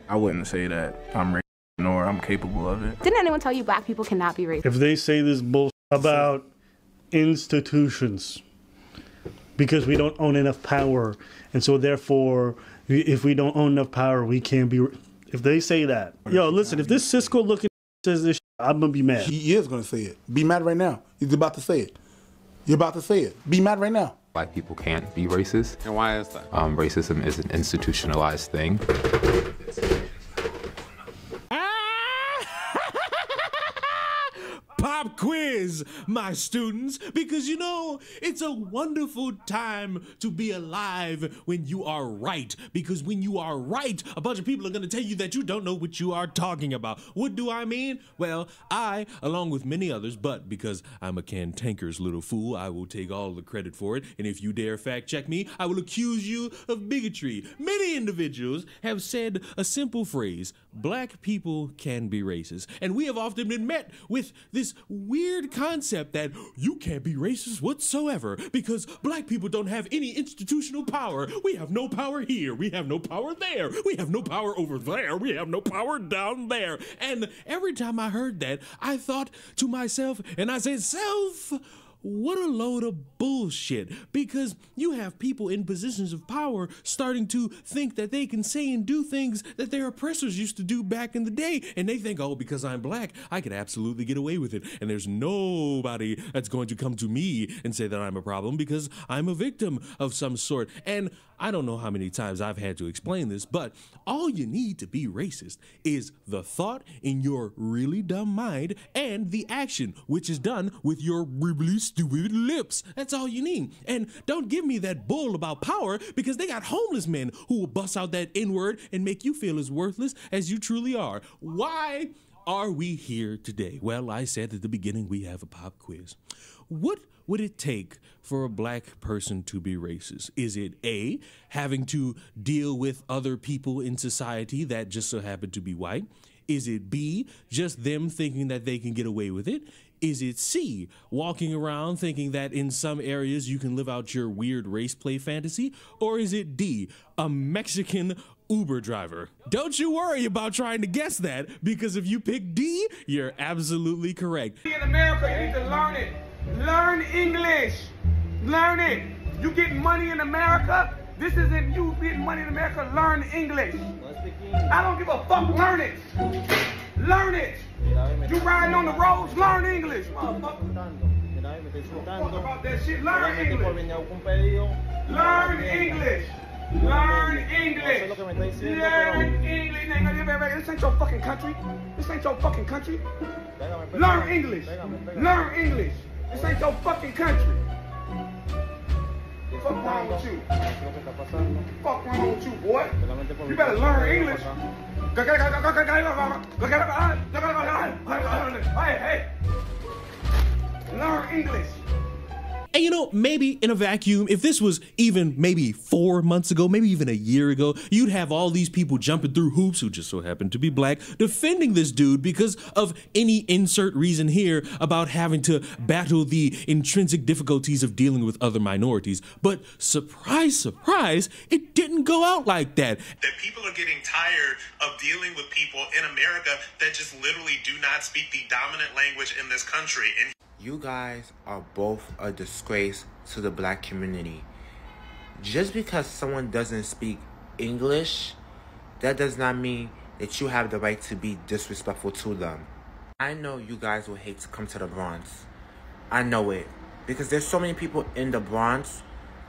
I wouldn't say that I'm racist nor I'm capable of it. Didn't anyone tell you black people cannot be racist? If they say this bullshit about institutions because we don't own enough power, and so therefore, if we don't own enough power, we can't be. If they say that, yo, listen, if this Cisco looking says this, I'm gonna be mad. He is gonna say it. Be mad right now. He's about to say it. You're about to say it. Be mad right now. Black people can't be racist. And why is that? Racism is an institutionalized thing. Pop quiz, my students, because you know, it's a wonderful time to be alive when you are right. Because when you are right, a bunch of people are going to tell you that you don't know what you are talking about. What do I mean? Well, I, along with many others, but because I'm a cantankerous little fool, I will take all the credit for it. And if you dare fact check me, I will accuse you of bigotry. Many individuals have said a simple phrase: black people can be racist. And we have often been met with this weird concept that you can't be racist whatsoever because black people don't have any institutional power. We have no power here. We have no power there. We have no power over there. We have no power down there. And every time I heard that, I thought to myself, and I said, self, what a load of bullshit, because you have people in positions of power starting to think that they can say and do things that their oppressors used to do back in the day, and they think, oh, because I'm black, I could absolutely get away with it, and there's nobody that's going to come to me and say that I'm a problem because I'm a victim of some sort. And I don't know how many times I've had to explain this, but all you need to be racist is the thought in your really dumb mind and the action, which is done with your really stupid lips. That's all you need. And don't give me that bull about power, because they got homeless men who will bust out that N-word and make you feel as worthless as you truly are. Why are we here today? Well, I said at the beginning we have a pop quiz. What would it take for a black person to be racist? Is it A, having to deal with other people in society that just so happen to be white? Is it B, just them thinking that they can get away with it? Is it C, walking around thinking that in some areas you can live out your weird race play fantasy? Or is it D, a Mexican Uber driver? Don't you worry about trying to guess that, because if you pick D, you're absolutely correct. In America, you need to learn it. Learn English. Learn it. You getting money in America? This isn't you getting money in America. Learn English. I don't give a fuck. Learn it. Learn it. You riding on the roads? Learn English, motherfucker. Talk about that shit. Learn English. Learn English. Learn English. Learn English. This ain't your fucking country. This ain't your fucking country. Learn English. Learn English. This ain't your fucking country. Fuck wrong with you? Fuck wrong with you, boy? You better learn English. Hey. Learn English. And you know, maybe in a vacuum, if this was even maybe 4 months ago, maybe even a year ago, you'd have all these people jumping through hoops who just so happen to be black, defending this dude because of any insert reason here about having to battle the intrinsic difficulties of dealing with other minorities. But surprise, surprise, it didn't go out like that. That people are getting tired of dealing with people in America that just literally do not speak the dominant language in this country. And you guys are both a disgrace to the black community. Just because someone doesn't speak English, that does not mean that you have the right to be disrespectful to them. I know you guys will hate to come to the Bronx. I know it. Because there's so many people in the Bronx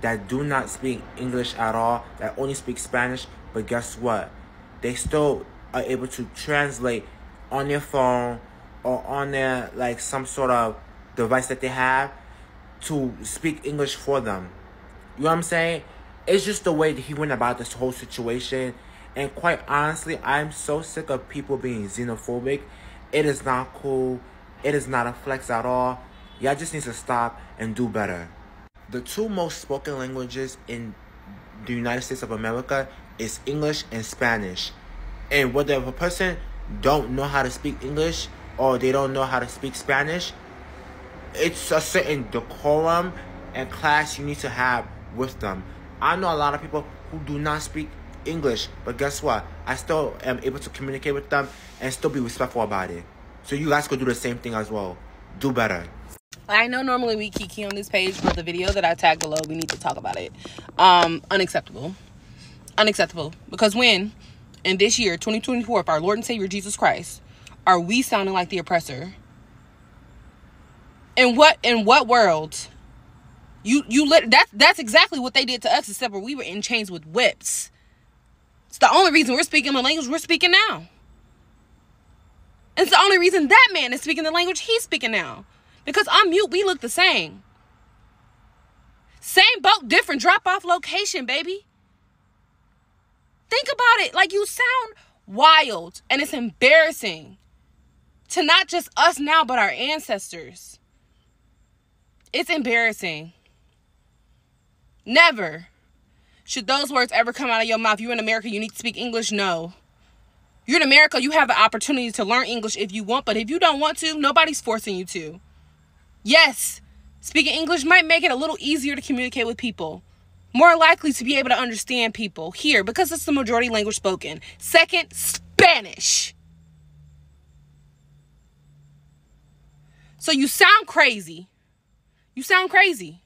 that do not speak English at all, that only speak Spanish, but guess what? They still are able to translate on their phone or on their, like, some sort of device that they have to speak English for them. You know what I'm saying? It's just the way that he went about this whole situation. And quite honestly, I'm so sick of people being xenophobic. It is not cool. It is not a flex at all. Y'all just need to stop and do better. The two most spoken languages in the United States of America is English and Spanish. And whether a person don't know how to speak English or they don't know how to speak Spanish, it's a certain decorum and class you need to have with them. I know a lot of people who do not speak English, but guess what? I still am able to communicate with them and still be respectful about it. So you guys could do the same thing as well. Do better. I know normally we kiki on this page, but the video that I tagged below, we need to talk about it. Unacceptable. Unacceptable. Because when, in this year, 2024, if our Lord and Savior Jesus Christ, are we sounding like the oppressor? In what world? That's exactly what they did to us, except for we were in chains with whips. It's the only reason we're speaking the language we're speaking now. And it's the only reason that man is speaking the language he's speaking now. Because I'm mute, we look the same. Same boat, different drop-off location, baby. Think about it. Like, you sound wild. And it's embarrassing to not just us now, but our ancestors. It's embarrassing. Never should those words ever come out of your mouth. You're in America, you need to speak English. No. You're in America, you have the opportunity to learn English if you want, but if you don't want to, nobody's forcing you to. Yes, speaking English might make it a little easier to communicate with people. More likely to be able to understand people here because it's the majority language spoken. Second, Spanish. So you sound crazy. You sound crazy.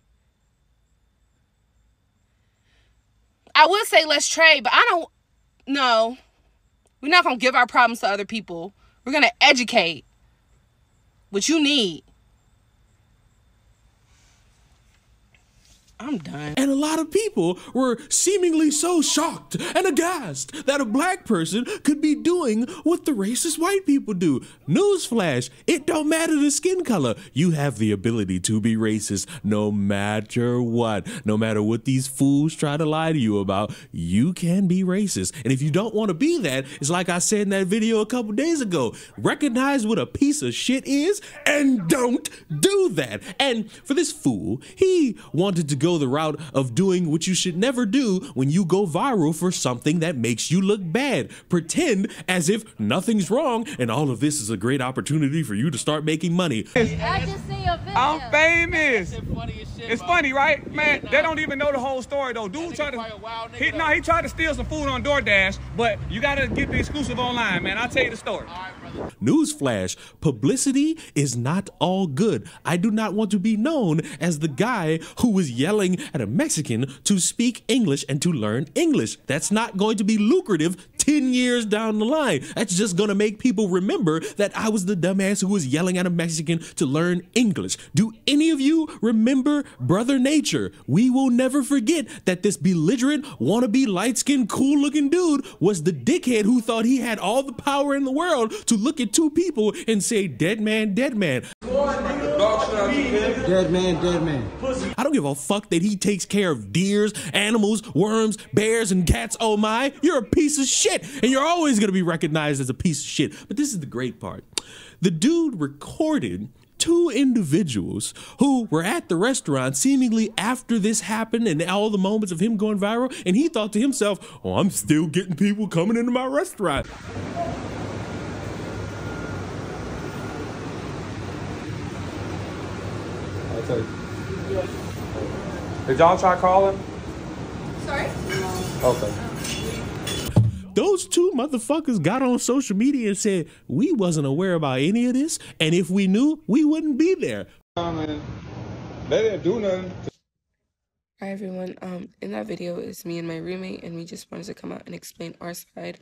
I would say let's trade, but no. We're not going to give our problems to other people. We're going to educate what you need. I'm done. And a lot of people were seemingly so shocked and aghast that a black person could be doing what the racist white people do. Newsflash, it don't matter the skin color. You have the ability to be racist no matter what. No matter what these fools try to lie to you about, you can be racist. And if you don't want to be that, it's like I said in that video a couple days ago. Recognize what a piece of shit is and don't do that. And for this fool, he wanted to go the route of doing what you should never do when you go viral for something that makes you look bad. Pretend as if nothing's wrong and all of this is a great opportunity for you to start making money. I'm famous. It's funny, right? Man, they don't even know the whole story though. Dude tried to steal some food on DoorDash, but you gotta get the exclusive online, man. I'll tell you the story. Newsflash, publicity is not all good. I do not want to be known as the guy who was yelling at a Mexican to speak English and to learn English. That's not going to be lucrative 10 years down the line. That's just going to make people remember that I was the dumbass who was yelling at a Mexican to learn English. Do any of you remember Brother Nature? We will never forget that this belligerent, wannabe, light-skinned, cool-looking dude was the dickhead who thought he had all the power in the world to look at two people and say, dead man, dead man. Dead man, dead man. I don't give a fuck that he takes care of deers, animals, worms, bears, and cats. Oh my, you're a piece of shit. And you're always going to be recognized as a piece of shit. But this is the great part. The dude recorded two individuals who were at the restaurant seemingly after this happened and all the moments of him going viral. And he thought to himself, oh, I'm still getting people coming into my restaurant. Did y'all try calling? Sorry? Okay. Those two motherfuckers got on social media and said, we wasn't aware about any of this. And if we knew, we wouldn't be there. They didn't do nothing. Hi everyone, in that video it's me and my roommate, and we just wanted to come out and explain our side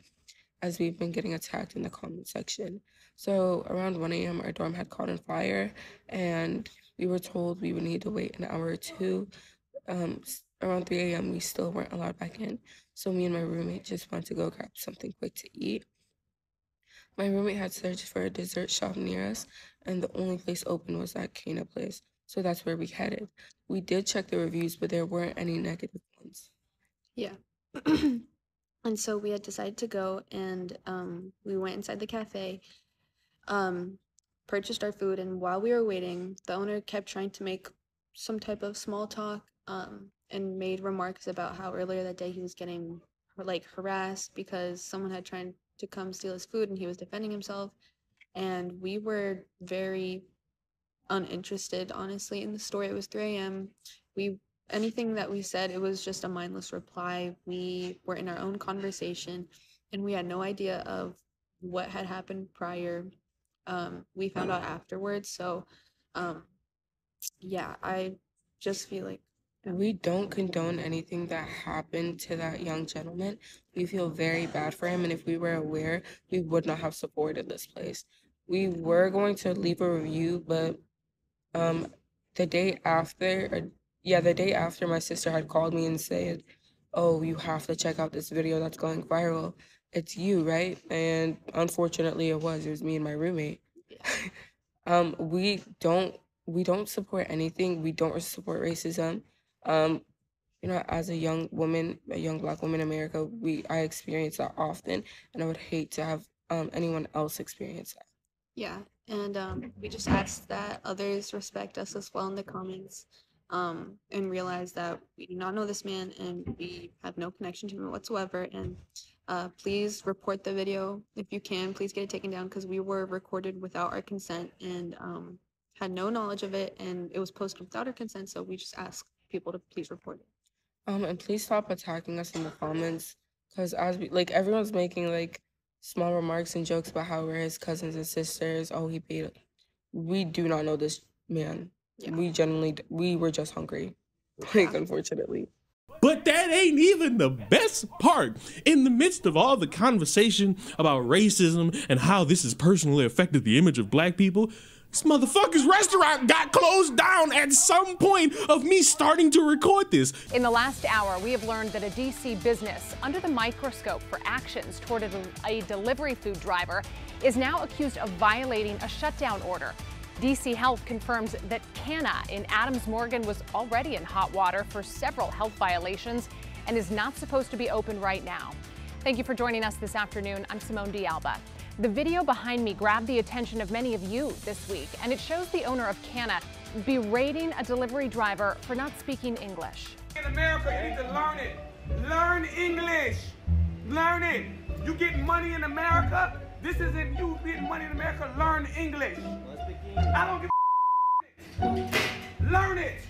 as we've been getting attacked in the comment section. So around 1 a.m. our dorm had caught on fire and we were told we would need to wait an hour or two. Around 3 a.m. we still weren't allowed back in. So me and my roommate just wanted to go grab something quick to eat. My roommate had searched for a dessert shop near us, and the only place open was that Cana place. So that's where we headed. We did check the reviews, but there weren't any negative ones. Yeah. And so we had decided to go, and we went inside the cafe, purchased our food, and while we were waiting, the owner kept trying to make some type of small talk, and made remarks about how earlier that day he was getting harassed because someone had tried to come steal his food and he was defending himself. And we were very uninterested, honestly, in the story. It was 3 a.m. We anything that we said, it was just a mindless reply. We were in our own conversation, and we had no idea of what had happened prior. We found out afterwards. So, yeah, I just feel like we don't condone anything that happened to that young gentleman. We feel very bad for him, and if we were aware, we would not have supported this place. We were going to leave a review, but the day after, the day after, my sister had called me and said, "Oh, you have to check out this video that's going viral. It's you, right?" And unfortunately, it was. It was me and my roommate. We don't support anything. We don't support racism. You know, as a young woman, a young Black woman in America, I experience that often, and I would hate to have anyone else experience that. Yeah, and we just ask that others respect us as well in the comments, and realize that we do not know this man and we have no connection to him whatsoever. And please report the video if you can. Please get it taken down, because we were recorded without our consent and had no knowledge of it, and it was posted without our consent. So we just ask people to please report it. And please stop attacking us in the comments, because everyone's making like small remarks and jokes about how we're his cousins and sisters. Oh, he paid. We do not know this man. Yeah. We were just hungry, unfortunately. But that ain't even the best part. In the midst of all the conversation about racism and how this has personally affected the image of Black people, this motherfucker's restaurant got closed down at some point of me starting to record this. In the last hour, we have learned that a D.C. business under the microscope for actions toward a delivery food driver is now accused of violating a shutdown order. D.C. Health confirms that Canna in Adams Morgan was already in hot water for several health violations and is not supposed to be open right now. Thank you for joining us this afternoon. I'm Simone D'Alba. The video behind me grabbed the attention of many of you this week, and it shows the owner of Canna berating a delivery driver for not speaking English. In America, you need to learn it. Learn English. Learn it. You get money in America. This isn't you getting money in America. Learn English. I don't give a learn it.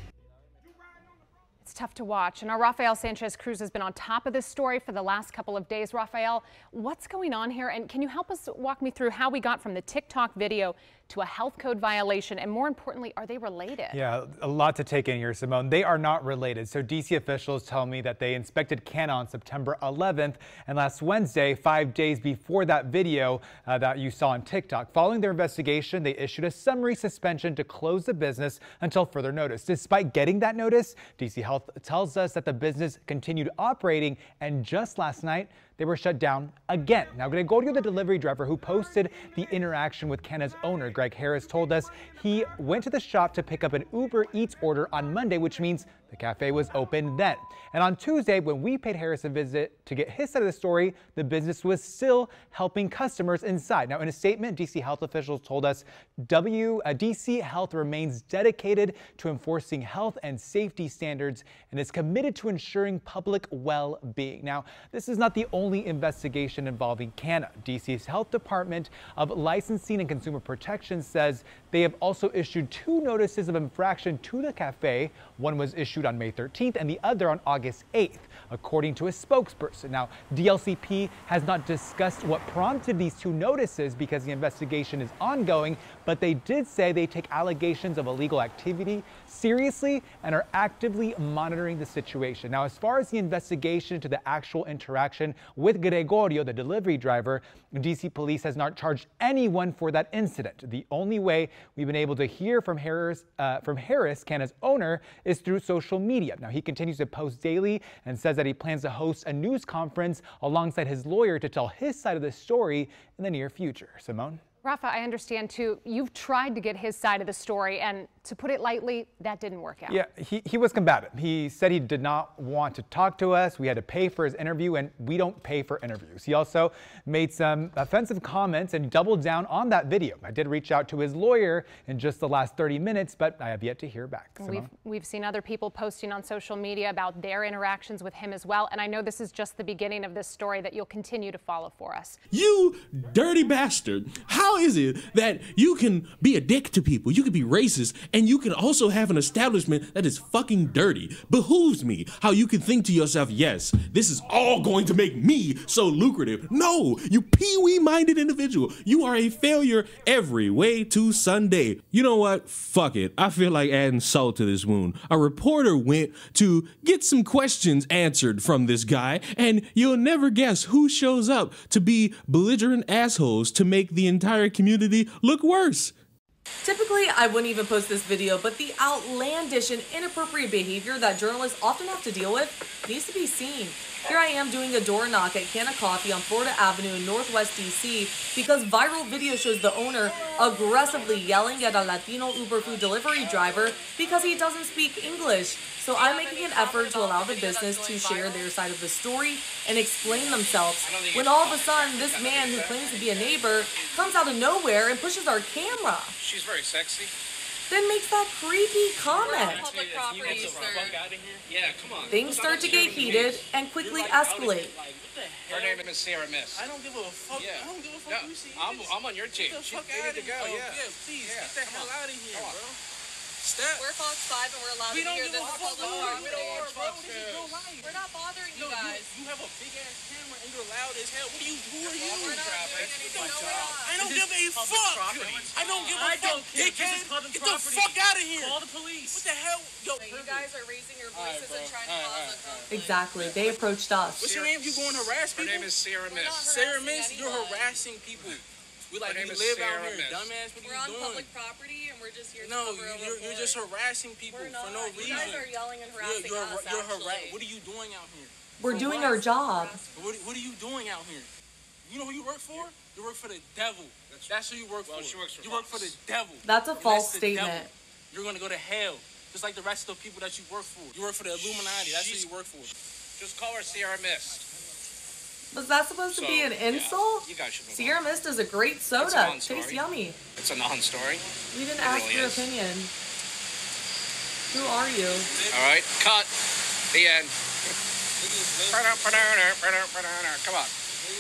It's tough to watch, and our Rafael Sanchez Cruz has been on top of this story for the last couple of days. Rafael, what's going on here, and can you help us walk me through how we got from the TikTok video to a health code violation, and more importantly, are they related? Yeah, a lot to take in here, Simone. They are not related. So DC officials tell me that they inspected Canna on September 11th, and last Wednesday, 5 days before that video that you saw on TikTok. Following their investigation, they issued a summary suspension to close the business until further notice. Despite getting that notice, DC Health tells us that the business continued operating, and just last night, they were shut down again. Now, Gregorio, the delivery driver who posted the interaction with Canna's owner, Greg Harris, told us he went to the shop to pick up an Uber Eats order on Monday, which means the cafe was open then. And on Tuesday, when we paid Harris a visit to get his side of the story, the business was still helping customers inside. Now, in a statement, DC Health officials told us DC Health remains dedicated to enforcing health and safety standards and is committed to ensuring public well-being. Now, this is not the only investigation involving Canna. DC's Health Department of Licensing and Consumer Protection says they have also issued 2 notices of infraction to the cafe. One was issued on May 13th and the other on August 8th, according to a spokesperson. Now, DLCP has not discussed what prompted these 2 notices because the investigation is ongoing, but they did say they take allegations of illegal activity seriously and are actively monitoring the situation. Now, as far as the investigation into the actual interaction with Gregorio, the delivery driver, DC police has not charged anyone for that incident. The only way we've been able to hear from Harris, Canna's owner, is through social media. Now, he continues to post daily and says that he plans to host a news conference alongside his lawyer to tell his side of the story in the near future. Simone? Rafa, I understand too, you've tried to get his side of the story, and to put it lightly, that didn't work out. Yeah, he was combative. He said he did not want to talk to us. We had to pay for his interview, and we don't pay for interviews. He also made some offensive comments and doubled down on that video. I did reach out to his lawyer in just the last 30 minutes, but I have yet to hear back. We've seen other people posting on social media about their interactions with him as well, and I know this is just the beginning of this story that you'll continue to follow for us. You dirty bastard. How How is it that you can be a dick to people, you can be racist, and you can also have an establishment that is fucking dirty? Behooves me how you can think to yourself, yes, this is all going to make me so lucrative. No, you pee-wee minded individual. You are a failure every way to Sunday. You know what? Fuck it. I feel like adding salt to this wound. A reporter went to get some questions answered from this guy, and you'll never guess who shows up to be belligerent assholes to make the entire community look worse. Typically, I wouldn't even post this video, but the outlandish and inappropriate behavior that journalists often have to deal with needs to be seen. Here I am doing a door knock at Canna Coffee on Florida Avenue in Northwest DC because viral video shows the owner aggressively yelling at a Latino Uber food delivery driver because he doesn't speak English. So I'm making an effort to allow the business to share their side of the story and explain themselves, when all of a sudden this man who claims to be a neighbor comes out of nowhere and pushes our camera. She's very sexy. Then makes that creepy comment. Public property, sir. Yeah, come on. Things start to get heated and quickly escalate. Her name is Sarah Miss. I don't give a fuck. Yeah. I don't give a fuck. No, I'm on your team. She's ready to go. Yeah, please get the hell out of here, bro. Step. We're Fox 5 and we're allowed to hear this public property. We're not bothering you guys. You have a big ass camera and you're loud as hell. Who are you? We're not doing anything. I don't give a fuck. I don't give a fuck. Dickhead. Get the fuck out of here. Call the police. What the hell? Yo, you guys are raising your voices and trying to cause a conflict. Exactly. They approached us. What's your name? You going to harass people? Her name is Sarah Miss. Sarah Miss, you're harassing people. We like you live out here, dumbass. What are you doing? We're on public property and we're just here to No, cover a you're just harassing people for no reason. You guys are yelling and harassing us, actually. What are you doing out here? We're doing our job. What are you doing out here? You know who you work for? You work for the devil. That's who you work for. You work for the devil. That's a false statement. You're going to go to hell, just like the rest of the people that you work for. You work for the Illuminati. That's who you work for. Just call her Sierra Mist. Was that supposed to be an insult? You guys should move Sierra Mist is a great soda. Tastes yummy. It's a non-story. We didn't ask your opinion. Who are you? All right, cut. The end. Come on.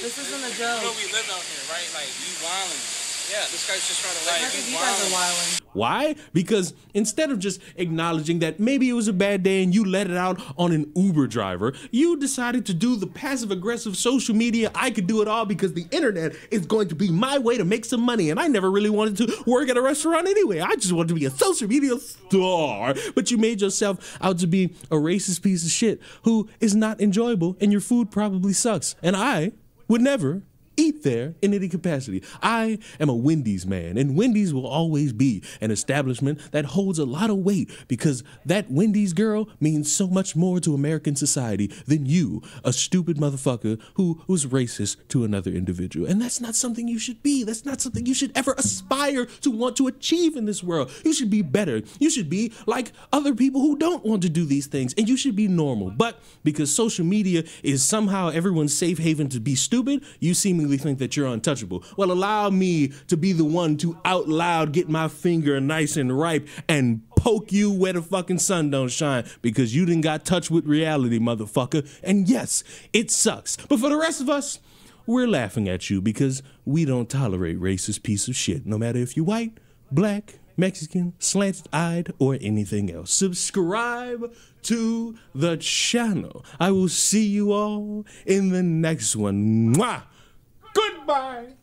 This isn't a joke. You know we live out here, right? Like, you wildin'. Yeah, this guy's just trying to I think you guys are wildin'. Why? Because instead of just acknowledging that maybe it was a bad day and you let it out on an Uber driver, you decided to do the passive-aggressive social media, I could do it all because the internet is going to be my way to make some money, and I never really wanted to work at a restaurant anyway. I just wanted to be a social media star. But you made yourself out to be a racist piece of shit who is not enjoyable, and your food probably sucks. And I would never eat there in any capacity. I am a Wendy's man, and Wendy's will always be an establishment that holds a lot of weight because that Wendy's girl means so much more to American society than you, a stupid motherfucker who was racist to another individual. And that's not something you should be. That's not something you should ever aspire to want to achieve in this world. You should be better. You should be like other people who don't want to do these things, and you should be normal. But because social media is somehow everyone's safe haven to be stupid, you seemingly think that you're untouchable. Well, allow me to be the one to out loud get my finger nice and ripe and poke you where the fucking sun don't shine because you done got touched with reality, motherfucker. And yes, it sucks. But for the rest of us, we're laughing at you because we don't tolerate racist piece of shit, no matter if you're white, black, Mexican, slanted-eyed, or anything else. Subscribe to the channel. I will see you all in the next one. Mwah! Goodbye.